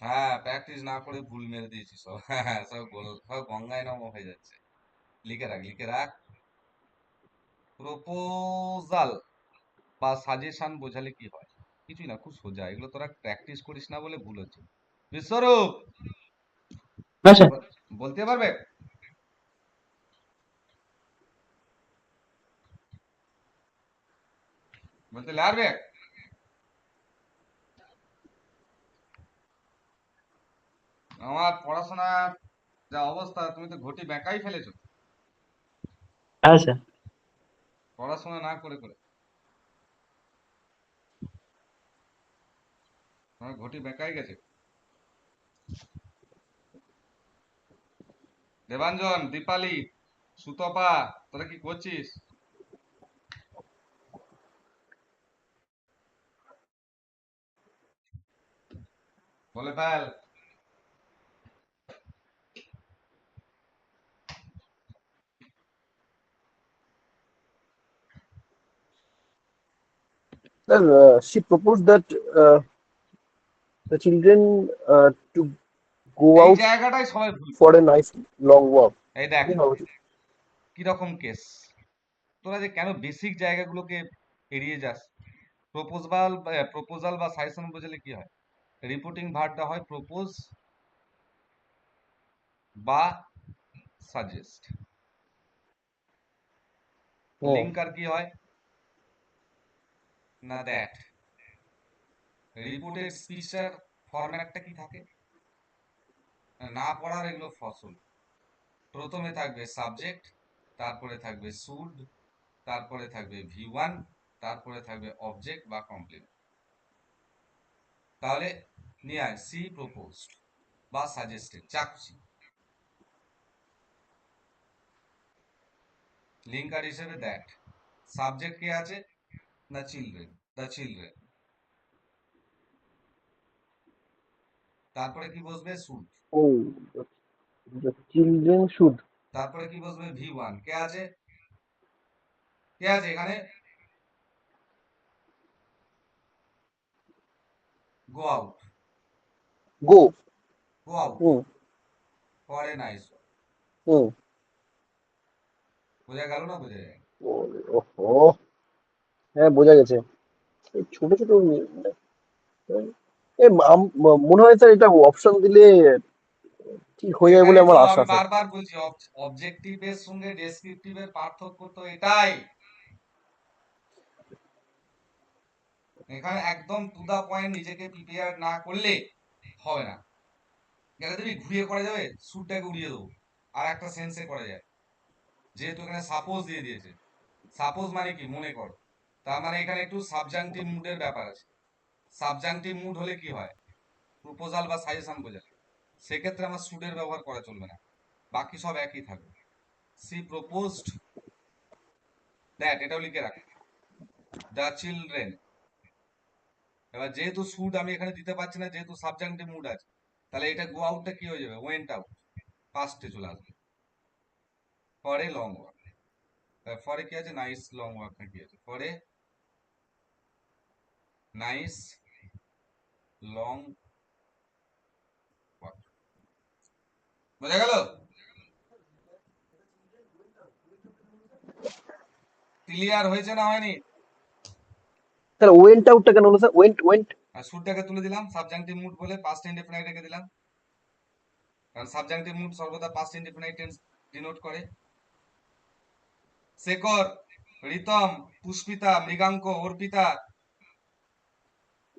হ্যাঁ, প্র্যাকটিস না করে ভুল মেরে দিয়েছি সব। হ্যাঁ, সব গঙ্গায় নামা হয়ে যাচ্ছে। লিখে রাখ, লিখে রাখ। প্রপোজাল বা সাজেশন বোঝালে কি হয়? কিছুই না, খুব সোজা। এগুলো তোরা প্র্যাকটিস করিস না বলে ভুল হচ্ছে। বিশ্বরূপ হ্যাঁ স্যার। বলতে পারবে? বলতে পারবে? আমার পড়াশোনার যা অবস্থা, তুমি তো ঘটি বেঁকাই ফেলেছো হ্যাঁ স্যার। পড়াশোনা না করে করে। আমার ঘটি বেঁকাই গেছে। দেবাঞ্জন, দীপালি, সুতপা, তোরা কি করছিস? বলে fail. Sir, she proposed that the children to go এই out জায়গাটাই সবাই ভুল। for a nice long walk. এই দেখ You know, কিরকম কেস, তোরা যে কেন বেসিক জায়গাগুলোকে এড়িয়ে যাস। প্রপোজাল বা সাজেশন বোঝালে কি হয়? রিপোর্টিং ভার্বটা হয় প্রপোজ বা সাজেস্ট। oh, লিঙ্কার কি হয়? না দ্যাট। রিপোর্টেড স্পিচটার ফরম্যাটটা কি থাকে? না পড়ার এগুলো ফসল। প্রথমে থাকবে সাবজেক্ট, তারপরে থাকবে শুড, তারপরে থাকবে V1, তারপরে থাকবে অবজেক্ট বা কমপ্লিমেন্ট। তাহলে নিয়ে আয় সি প্রপোজড বা সাজেস্টেড, যা খুশি। লিঙ্কার হিসেবে দ্যাট। সাবজেক্ট কে আছে? না চিলড্রেন, দ্য চিলড্রেন। তারপরে কি বসবে? Should. oh, the children should. তারপরে কি বসবে? V1। কে আছে? কে আছে এখানে? Go out. Go. Go out Hmm. For a nice walk. Hmm. বোঝা গেল না বোঝা যায়? Oh, হ্যাঁ বোঝা গেছে। এই ছোট ছোট মনে হয় স্যার এটা অপশন দিলে ঠিক হয়ে যাবে বলে এখানেই তো আমার আশা আমি স্যার। বারবার বলছি, অবজেক্টিভের সঙ্গে ডেসক্রিপটিভের পার্থক্য তো এটাই। এখানে একদম টু দা পয়েন্ট নিজেকে প্রিপেয়ার না করলে হবে না। এখানে তুমি ঘুরিয়ে করা যাবে, সুরটাকে উড়িয়ে দেবো, আর একটা সেন্সে করা যায়। যেহেতু এখানে সাপোজ দিয়ে দিয়েছে, সাপোজ মানে কি মনে করো, তার মানে এখানে একটু সাবজাংটিভ মুডের ব্যাপার আছে। সাবজাংটিভ মুড হলে কি হয়? প্রপোজাল বা সাজেশন বোঝায়। সেক্ষেত্রে আমার সুডের ব্যবহার করা চলবে না, বাকি সব একই থাকবে। সি প্রপোজড দ্যাট, এটাও লিখে রাখ, দ্য চিলড্রেন। এবার যেহেতু শুড আমি এখানে দিতে পারছি না, যেহেতু সাবজাংটিভ মুড আছে, তাহলে এটা গো আউটটা কি হয়ে যাবে? ওয়েন্ট আউট, পাস্টে চলে আসবে। ফর এ লং ওয়াক, ফরে কি আছে? নাইস লং ওয়াক না কি আছে? ফরে নাইস লং ওয়াক। বোঝা গেল? ক্লিয়ার হয়েছে না হয়নি? স্যার ওয়েন্ট আউটটা কেন হলো স্যার? ওয়েন্ট আর শুডটাকে তুলে দিলাম, সাবজাংটিভ মুড বলে পাস্ট ইনডেফিনাইট রেখে দিলাম, কারণ সাবজাংটিভ মুড সর্বদা পাস্ট ইনডেফিনাইট টেন্স ডিনোট করে। শেখর, রিতম, পুষ্পিতা, মৃগাঙ্ক, অর্পিতা,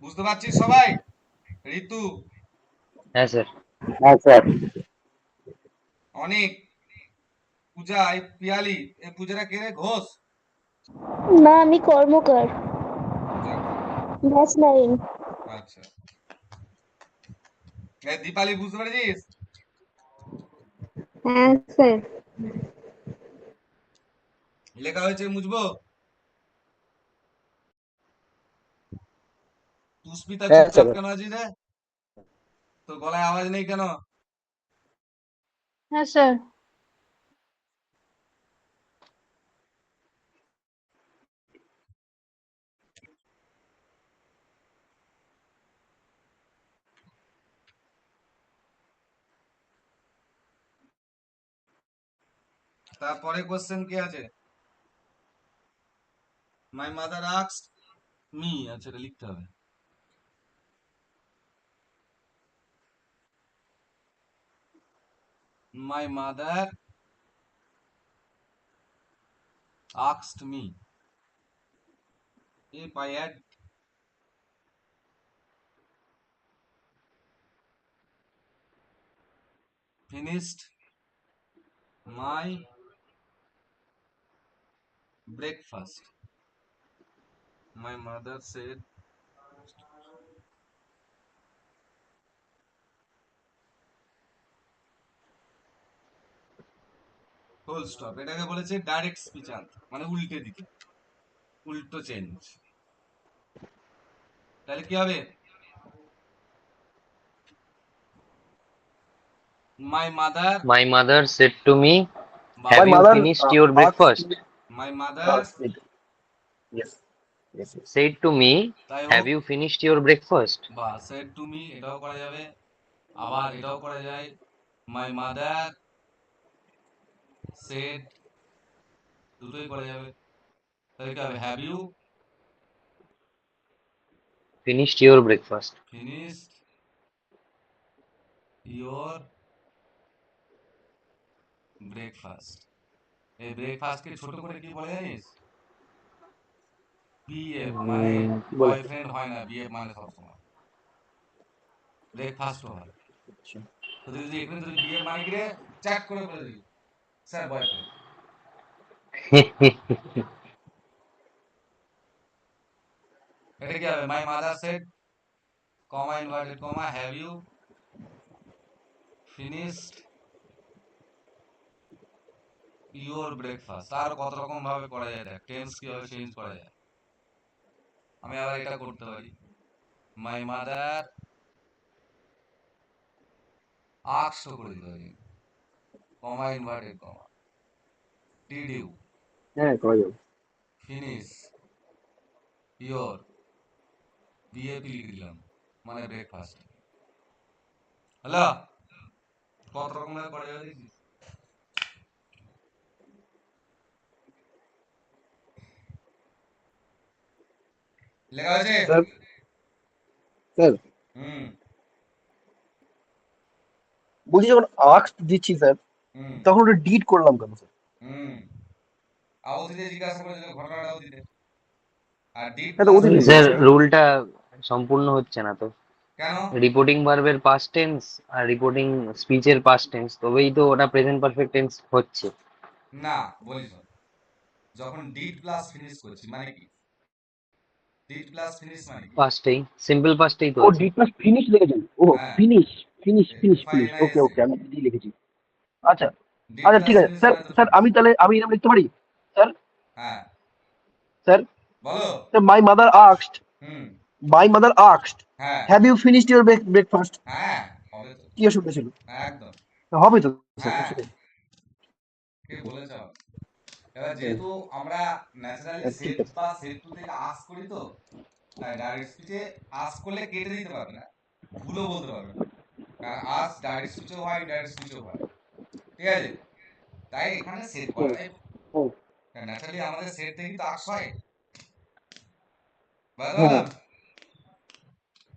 বুঝতে পারছিস সবাই? ঋতু, হ্যাঁ স্যার। হ্যাঁ স্যার। অনেক, পূজা, এই পিয়ালি, এই পূজাটা কে রে? ঘোষ। না আমি কর্মকার যাক, ব্যাচ 9। আচ্ছা। দীপালি বুঝতে পেরেছিস? হ্যাঁ স্যার। লেখা হয়েছে মুছবো? পুষ্পিতা হ্যাঁ চুপচাপ স্যার। কেন আছিস রে? তোর গলায় আওয়াজ নেই কেন? হ্যাঁ স্যার। তারপরে কোশ্চেন কি আছে? মাই মাদার আস্কড মি, আচ্ছা এটা লিখতে হবে। My mother asked me if I had finished my breakfast. My mother said full stop. এটাকে বলেছে ডাইরেক্ট স্পিচ আনসার, মানে উল্টে দিতে, উল্টো চেঞ্জ। তাহলে কি হবে? My mother My mother said to me, বা have My you mother finished your asked breakfast? me. My mother Yes. Yes. Yes. Said to me, তাই have হোক, you finished your breakfast? বা সেড টু মি এটাও করা যাবে, আবার এটাও করা যায়। মাই মাদার সেড, দুটোই করা যাবে। তাহলে কি হবে? Have you Finished your breakfast. Finished your breakfast. এই ব্রেকফাস্টকে ছোট করে কি বলে জানিস? বিএফ, মানে কি বলে? বয়ফ্রেন্ড হয় না, বিএফ মানে সবসময় ব্রেকফাস্টও হয়। তো তুই যদি এখানে তুই বিএফ মানে কি রে, চ্যাট করে বলে দিবি স্যার বয়ফ্রেন্ড। এটা কি হবে? My mother said comma inverted comma have you finished your breakfast. আর কত রকম ভাবে করা যায়, দেখ টেন্স কিভাবে চেঞ্জ করা যায়। আমি আবার এটা করতে পারি, মাই মাদার আস্কড করে দিতে পারি, comma inverted comma did you হ্যাঁ করা যাবে। ফিনিশ ইওর, বিএপি লিখে দিলাম, মানে ব্রেকফাস্ট। হ্যালো, কত রকম ভাবে করা যাবে দেখছিস? লেখা হয়েছে? স্যার স্যার হুম বলছি যখন আস্কড দিচ্ছি স্যার হুম তখন ওটা ডিড করলাম কেন স্যার? হুম অতীতে জিজ্ঞাসা করেছিল, ঘটনাটা অতীতে। আর ডিড হ্যাঁ তো প্লাস অতীতে স্যার ফিনিশ স্যার। রুলটা সম্পূর্ণ হচ্ছে না তো। কেন? রিপোর্টিং ভার্বের পাস্ট টেন্স আর রিপোর্টিং স্পিচের পাস্ট টেন্স, তবেই তো ওটা প্রেজেন্ট পারফেক্ট টেন্স হচ্ছে। না, বলি শোন, যখন ডিড প্লাস ফিনিশ করছি মানে কি? ডিড প্লাস ফিনিশ মানে কি? পাস্টেই, সিম্পল পাস্টেই তো ও আছে। ডিড প্লাস ফিনিশ লিখেছেন। ও হ্যাঁ, ফিনিশ ফিনিশ ফিনিশ ফিনিশ। ওকে এফআইএনআইএসই। ওকে আমি ডি লিখেছি। আচ্ছা ডিড আচ্ছা ঠিক প্লাস আছে ফিনিশ স্যার। মানে তো স্যার ফিনিশ। আমি তাহলে আমি এরকম লিখতে পারি স্যার? হ্যাঁ, স্যার বলো। My mother asked hmm, my mother asked হ্যাঁ have you finished your breakfast. হ্যাঁ, হবে তো, কি অসুবিধা ছিল? একদম। হবে তো স্যার হ্যাঁ, সেটাই। কে বলেছে আবার? এবার যেহেতু আমরা ন্যাচারালি ঠিক সেট আছে। বা সেট টু থেকে আস্ক করি, তো তাই ডাইরেক্ট স্পিচে আস্ক করলে কেটে দিতে পারবে না, ভুলও বলতে পারবে না, কারণ আস্ক ডাইরেক্ট স্পিচেও হয়, ইনডাইরেক্ট স্পিচেও হয়। ঠিক আছে? তাই এখানে সেট হুম করাটাই, হুম ন্যাচারালি আমাদের সেট থেকেই তো আস্ক হয়, বুঝতে হুম পারলাম?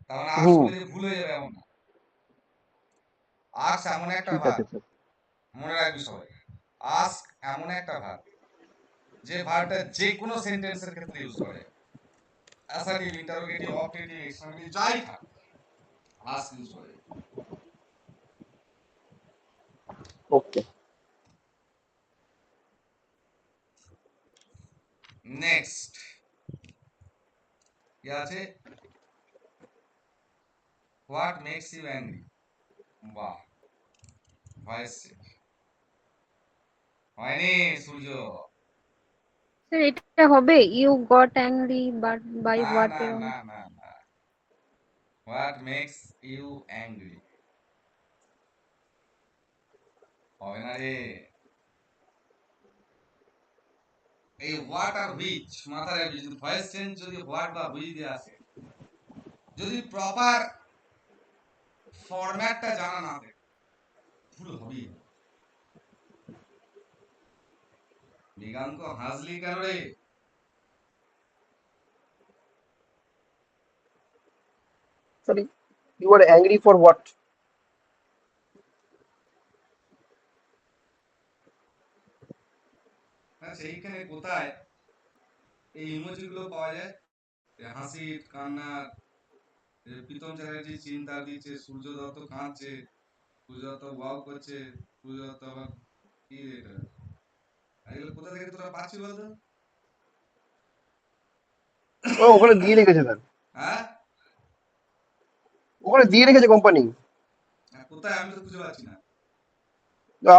তার মানে আস্ক হুম, করলে যে ভুল হয়ে যাবে এমন না। আস্ক এমন একটা ঠিক ভাব, আছে স্যার। মনে রাখবি সবাই, আস্ক এমন একটা ভাব যে ভার্বটা যে কোনো সেন্টেন্সের ক্ষেত্রে ইউজ করা যায়। অ্যাসার্টিভ, ইন্টারোগেটিভ, অবজেক্টিভ, এক্সক্লেমেটরি, যাই থাক, আস্ক ইউজ করা যায়। ওকে। নেক্সট কি আছে? What makes you angry? বাহ, ভয়েস চেক হয়নি সূর্য। স্যার এটা হবে you got angry but by না হোয়াট না এরকম? না না না, হোয়াট মেক্স ইউ অ্যাংরি হবে না রে। এই হোয়াট আর হুইচ মাথায় রাখবি, যদি ভয়েস চেঞ্জ যদি হোয়াট বা হুইচ দিয়ে আসে, যদি প্রপার ফরম্যাটটা জানা না থাকে, ভুল হবেই হবে। দিগাঙ্ক হাসলি কেন রে? Sorry, you were angry for what? হ্যাঁ, সেইখানে কোথায় এই ইমোজি গুলো পাওয়া যায়? হাসির, কান্নার, প্রীতম চ্যাটার্জি চিন্তা দিচ্ছে, সূর্য দত্ত কাঁদছে, সূর্য দত্ত ওয়াও করছে, সূর্য দত্ত আবার কি রে এটা? আর এগুলো কোথা থেকে তোরা পাচ্ছি বলতো? ও ওখানে দিয়ে রেখেছে স্যার, হ্যাঁ, ওখানে দিয়ে রেখেছে কোম্পানি। কোথায় আমি তো খুঁজে পাচ্ছি না।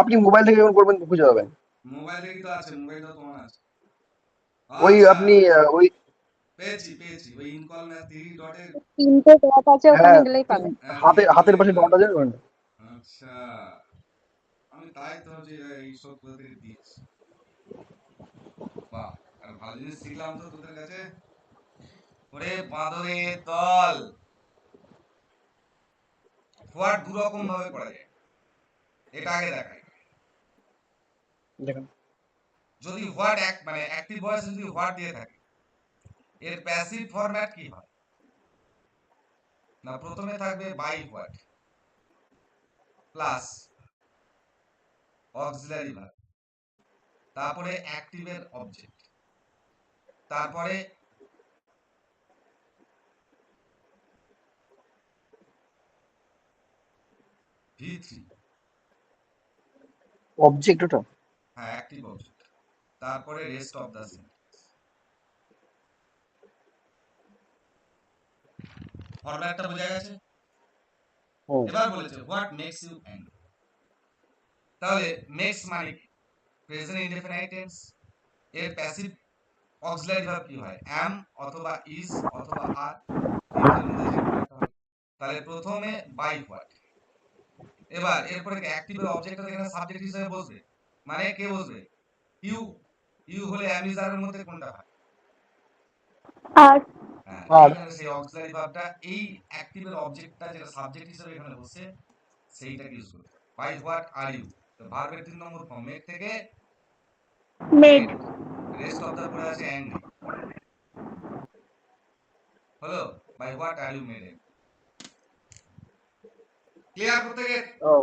আপনি মোবাইল থেকে যখন করবেন খুঁজে পাবেন। মোবাইল থেকে তো আছে, মোবাইল তো তোমার আছে। ওই আচ্ছা, আপনি ওই পেয়েছি পেয়েছি, ওই ইনকল না 3 ডটের। তিনটে ডট আছে, ওখানে হ্যাঁ, গেলেই পাবেন। হাতে 3 হাতের ডটে পাশে গেলে। ডট আছে ওখানে। আচ্ছা, আমি তাই তো যে এইসব কোথা থেকে দিচ্ছি। বাহ, আর ভালো জিনিস শিখলাম তো তোদের কাছে। ওরে বাঁদরের দল, হোয়াট দু রকম ভাবে করা যায়, এটা আগে দেখাই। দেখেন, যদি হোয়াট এক মানে অ্যাক্টিভ ভয়েস যদি হোয়াট দিয়ে থাকে, এর প্যাসিভ ফরম্যাট কি হয়? না, প্রথমে থাকবে by what plus auxiliary verb, তারপরে অ্যাক্টিভের অবজেক্ট, তারপরে V3, অবজেক্ট ওটা। হ্যাঁ অ্যাক্টিভ অবজেক্ট, তারপরে রেস্ট অফ দা সেন্টেন্স। ফরম্যাটটা বোঝা গেছে? হুম। এবার বলেছে হোয়াট মেক্স ইউ অ্যাংরি, তাহলে মেক্স মানে কি? প্রেজেন্ট ইনডেফিনাইট টেন্স, এর প্যাসিভ অক্সিলারি ভার্ব কি হয়? অ্যাম অথবা ইজ অথবা আর, তিনটের মধ্যে যে কোনো একটা হবে। তাহলে প্রথমে বাই হোয়াট, এবার এরপরে অ্যাক্টিভের অবজেক্টটা এখানে সাবজেক্ট হিসেবে বসবে, মানে কে বসবে? ইউ। ইউ হলে অ্যাম ইজ আর এর মধ্যে কোনটা হয়? আর হ্যাঁ, আর এইখানে সেই অক্সিলারি ভার্বটা এই অ্যাক্টিভের অবজেক্টটা যেটা সাবজেক্ট হিসেবে এখানে বসে, সেইটাকে ইউজ করতে হবে। বাই হোয়াট আর ইউ, তো ভার্বের 3 নম্বর ফর্ম মেক থেকে made. Made, rest of the পড়ে আছে অ্যাংরি, হলো by what are you made. Clear প্রত্যেকে? ও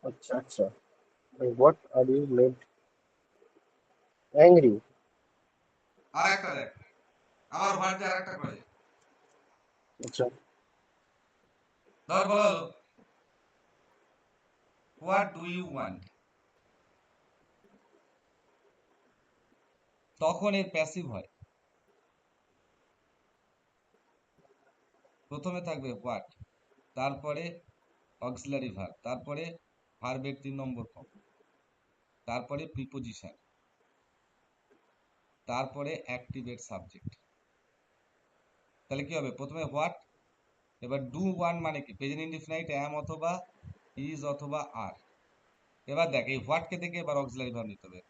আচ্ছা আচ্ছা, what are you made angry. আর একটা দেখ, আবার হোয়াট দিয়ে আরেকটা করে যায়। আচ্ছা, ধর বলা হলো হোয়াট ডু ইউ ওয়ান্ট, তখন এর প্যাসিভ হয়, প্রথমে থাকবে হোয়াট, তারপরে অক্সিলারি ভার্ব, তারপরে ভার্বের 3 নম্বর ফর্ম, তারপরে প্রিপোজিশন, তারপরে অ্যাক্টিভেট সাবজেক্ট। তাহলে কি হবে? প্রথমে হোয়াট, এবার ডু ওয়ান মানে কি? প্রেজেন্ট ইনডিফিনাইট অ্যাম অথবা ইজ অথবা আর। এবার দেখ এই হোয়াটকে থেকে এবার অক্সিলারি ভার্ব নিতে হবে,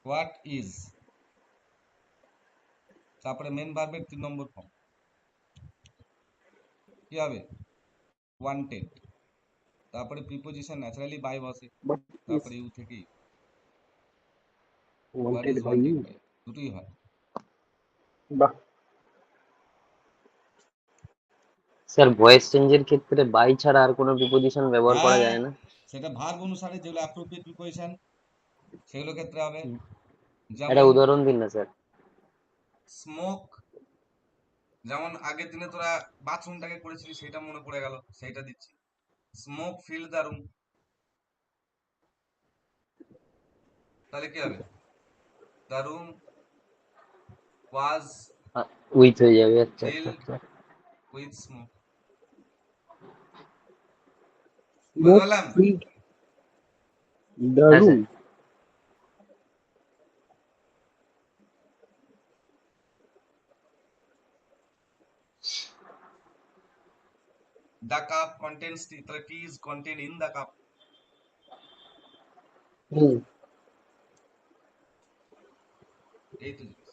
হোয়াট ইজ, তারপরে মেন ভার্বের 3 নম্বর ফর্ম কি হবে? ওয়ান্টেড, তারপরে প্রিপোজিশন ন্যাচারালি বাই বসে, বাট ইজ তারপরে ইউ থেকেই what wanted is by you. Wanted by, দুটোই হয়। বাহ, স্যার ভয়েস চেঞ্জের ক্ষেত্রে বাই ছাড়া আর কোনো প্রিপোজিশন ব্যবহার করা হ্যাঁ, যায় না? সেটা ভার্ব অনুসারে যেগুলো অ্যাপ্রোপ্রিয়েট প্রিপোজিশন সেগুলো ক্ষেত্রে হবে। একটা যেমন উদাহরণ দিন না স্যার। স্মোক, যেমন আগের দিনে তোরা বাথরুমটাকে করেছিলি, সেটা মনে পড়ে গেল, সেইটা দিচ্ছি। স্মোক ফিল দ্য রুম, তাহলে কি হবে? দ্য রুম was উইথ হয়ে যাবে, আচ্ছা আচ্ছা filled আচ্ছা। with smoke. Smoke বললাম filled the হ্যাঁ sir. room. the cup contains tea, তাহলে tea is contained in the cup. Hmm. এই তো জিনিস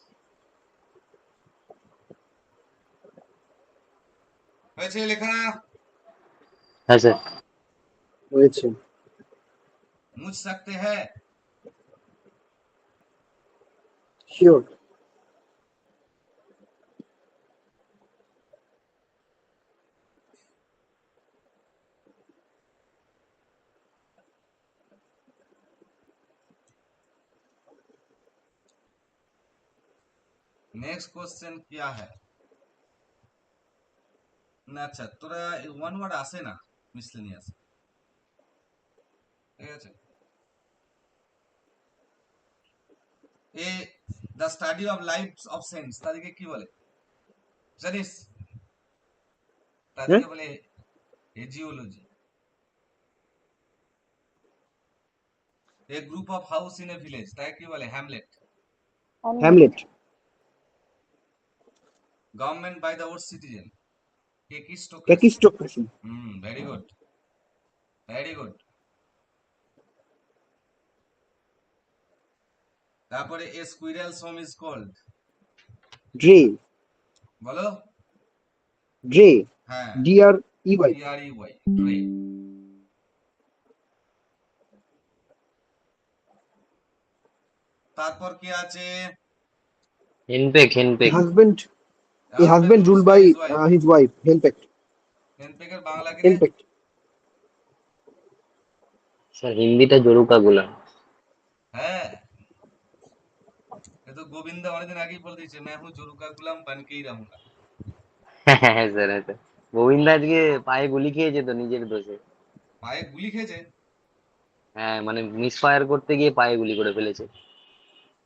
হয়েছে লেখা। হ্যাঁ স্যার। হয়েছে। মুঝ सकते हैं। Sure. नेक्स्ट क्वेश्चन क्या है না আচ্ছা তোরা ওয়ান ওয়ার্ড আসে না মিসলেনিয়াস ঠিক আছে a the study of lifes of saints তাদেরকে কি বলে জানিস তাদেরকে বলে hagiology a group of house in a village তাকে কি বলে hamlet Hamlet. Government by the or citizen kakistocracy Kakistocracy. Very good very good তারপরে a squirrel's home is called Dre. বলো Dre. হ্যাঁ D-R-E-Y. DREY ড্রে তারপর কি আছে হেনপেক A হেনপেক। husband. A husband ruled by his wife. Henpecked. হেনপেকের Bangla কি রে Henpecked. Sir হিন্দিটা জরুকা গুলাম। হ্যাঁ এ তো গোবিন্দা অনেকদিন আগেই বলে দিয়েছে मैं हूं जोरुका गुलाम बन के ही रहूंगा হ্যাঁ স্যার, হ্যাঁ স্যার। গোবিন্দ আজকে পায়ে গুলি খেয়েছে তো নিজের দোষে। পায়ে গুলি খেয়েছে হ্যাঁ মানে মিসফায়ার করতে গিয়ে পায়ে গুলি করে ফেলেছে।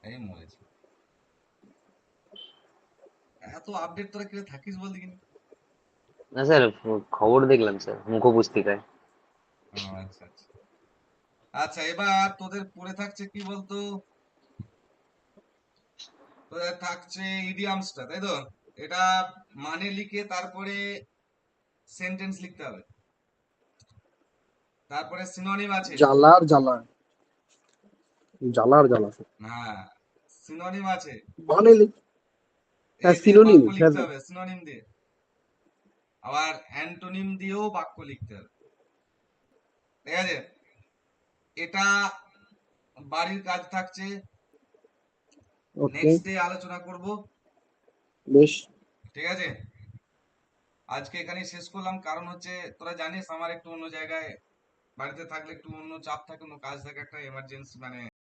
এই মরেছে এত আপডেট তোরা কি থাকিস বল দেখিনি না স্যার, খবর দেখলাম স্যার মুখপুস্তিকায়। আচ্ছা আচ্ছা আচ্ছা এবার তোদের পড়ে থাকছে কি বলতো তোদের থাকছে ইডিয়ামসটা তাই তো এটা মানে লিখে তারপরে সেন্টেন্স লিখতে হবে তারপরে সিনোনিম আছে জালার জ্বালা। জালার জ্বালা। হ্যাঁ সিনোনিম আছে বানাইলে এই দিয়ে synonym. বাক্য লিখতে হবে সিনোনিম দিয়ে আবার অ্যান্টোনিম দিয়েও বাক্য লিখতে হবে ঠিক আছে এটা বাড়ির কাজ থাকছে Okay. নেক্সট ডে আলোচনা করব বেশ। ঠিক আছে আজকে এখানেই শেষ করলাম কারণ হচ্ছে তোরা জানিস আমার একটু অন্য জায়গায় বাড়িতে থাকলে একটু অন্য চাপ থাকে অন্য কাজ থাকে একটা এমার্জেন্সি মানে